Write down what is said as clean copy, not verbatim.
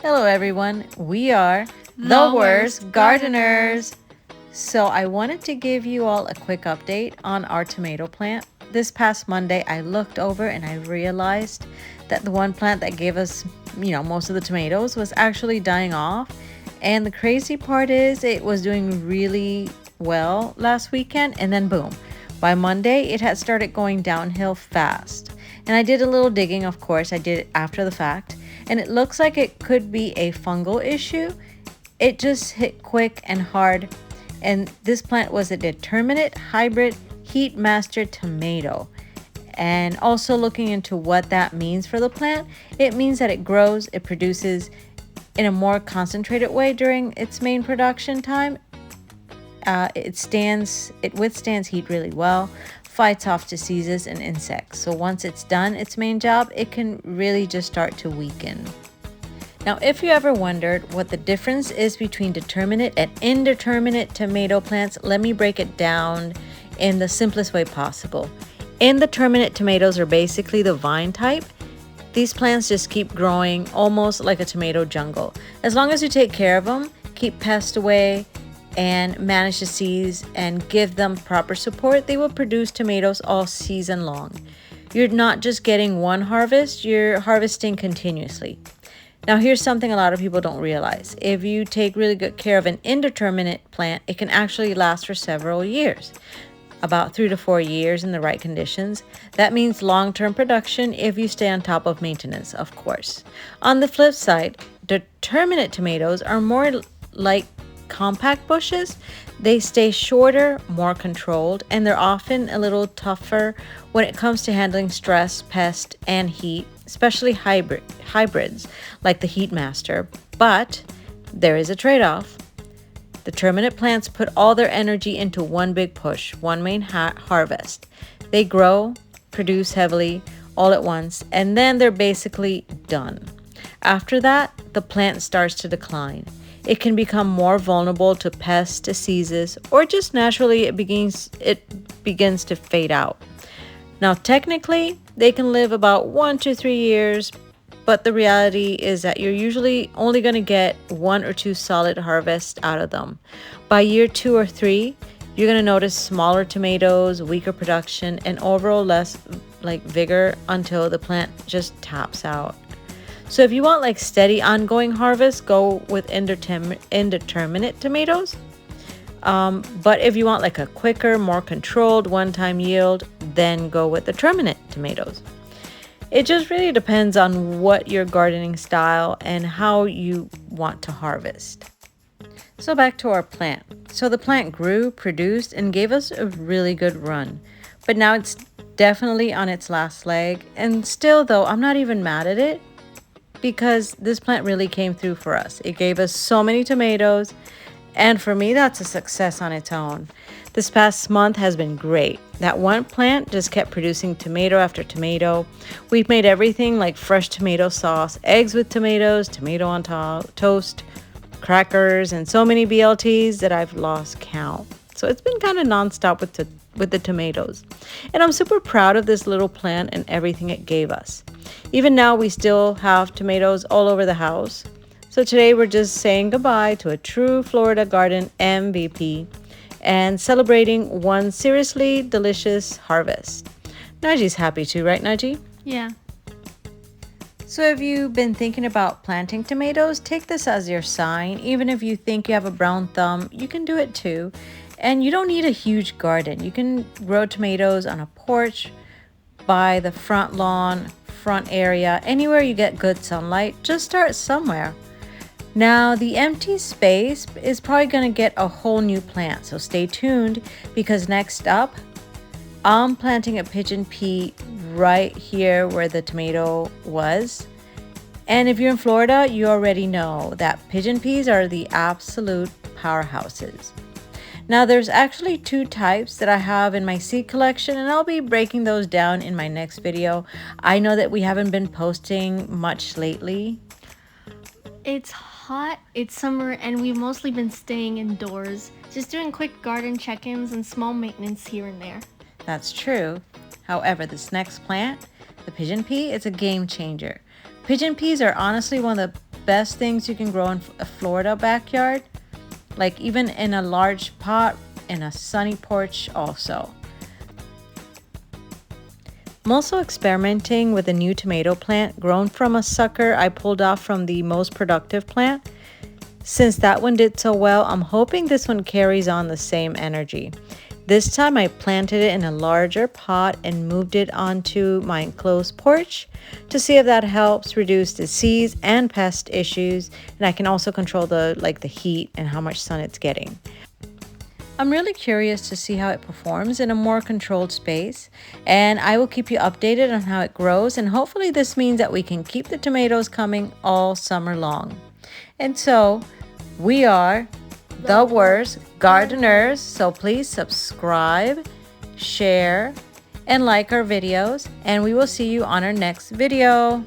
Hello everyone, we are The Worst Gardeners. So I wanted to give you all a quick update on our tomato plant. This past Monday I looked over and I realized that the one plant that gave us, most of the tomatoes was actually dying off. And the crazy part is it was doing really well last weekend, and then boom, by Monday it had started going downhill fast. And I did a little digging, of course, I did it after the fact, and it looks like it could be a fungal issue. It just hit quick and hard, and this plant was a determinate hybrid heat master tomato. And also looking into what that means for the plant, it means that it grows, it produces in a more concentrated way during its main production time. It withstands heat really well, fights off diseases and insects. So once it's done its main job, it can really just start to weaken. Now, if you ever wondered what the difference is between determinate and indeterminate tomato plants, let me break it down in the simplest way possible. Indeterminate tomatoes are basically the vine type. These plants just keep growing almost like a tomato jungle. As long as you take care of them, keep pests away, and manage the seeds and give them proper support, they will produce tomatoes all season long. You're not just getting one harvest, you're harvesting continuously. Now here's something a lot of people don't realize. If you take really good care of an indeterminate plant, it can actually last for several years. About 3 to 4 years in the right conditions. That means long-term production if you stay on top of maintenance, of course. On the flip side, determinate tomatoes are more like compact bushes. They stay shorter, more controlled, and they're often a little tougher when it comes to handling stress, pest, and heat, especially hybrids like the Heat Master. But there is a trade-off. Determinate plants put all their energy into one big push, one main harvest. They grow, produce heavily all at once, and then they're basically done. After that, the plant starts to decline. It can become more vulnerable to pests, diseases, or just naturally it begins to fade out. Now, technically, they can live about 1 to 3 years, but the reality is that you're usually only going to get 1 or 2 solid harvests out of them. By year 2 or 3, you're going to notice smaller tomatoes, weaker production, and overall less vigor until the plant just taps out. So if you want steady ongoing harvest, go with indeterminate tomatoes. But if you want a quicker, more controlled one-time yield, then go with determinate tomatoes. It just really depends on what your gardening style and how you want to harvest. So back to our plant. So the plant grew, produced, and gave us a really good run. But now it's definitely on its last leg. And still though, I'm not even mad at it, because this plant really came through for us. It gave us so many tomatoes, and for me, that's a success on its own. This past month has been great. That one plant just kept producing tomato after tomato. We've made everything like fresh tomato sauce, eggs with tomatoes, tomato on toast, crackers, and so many BLTs that I've lost count. So it's been kind of nonstop with the tomatoes. And I'm super proud of this little plant and everything it gave us. Even now, we still have tomatoes all over the house. So today we're just saying goodbye to a true Florida garden MVP and celebrating one seriously delicious harvest. Naji's happy too, right, Naji? Yeah. So if you've been thinking about planting tomatoes, take this as your sign. Even if you think you have a brown thumb, you can do it too. And you don't need a huge garden. You can grow tomatoes on a porch, by the front lawn, front area, anywhere you get good sunlight. Just start somewhere. Now, the empty space is probably going to get a whole new plant, so stay tuned, because next up, I'm planting a pigeon pea right here where the tomato was. And if you're in Florida, you already know that pigeon peas are the absolute powerhouses. Now, there's actually 2 types that I have in my seed collection, and I'll be breaking those down in my next video. I know that we haven't been posting much lately. It's hot, it's summer, and we've mostly been staying indoors, just doing quick garden check-ins and small maintenance here and there. That's true. However, this next plant, the pigeon pea, is a game changer. Pigeon peas are honestly one of the best things you can grow in a Florida backyard, like even in a large pot in a sunny porch also. I'm also experimenting with a new tomato plant grown from a sucker I pulled off from the most productive plant. Since that one did so well, I'm hoping this one carries on the same energy. This time I planted it in a larger pot and moved it onto my enclosed porch to see if that helps reduce disease and pest issues, and I can also control the heat and how much sun it's getting. I'm really curious to see how it performs in a more controlled space, and I will keep you updated on how it grows, and hopefully this means that we can keep the tomatoes coming all summer long. And so we are the worst gardeners, so please subscribe, share, and like our videos, and we will see you on our next video.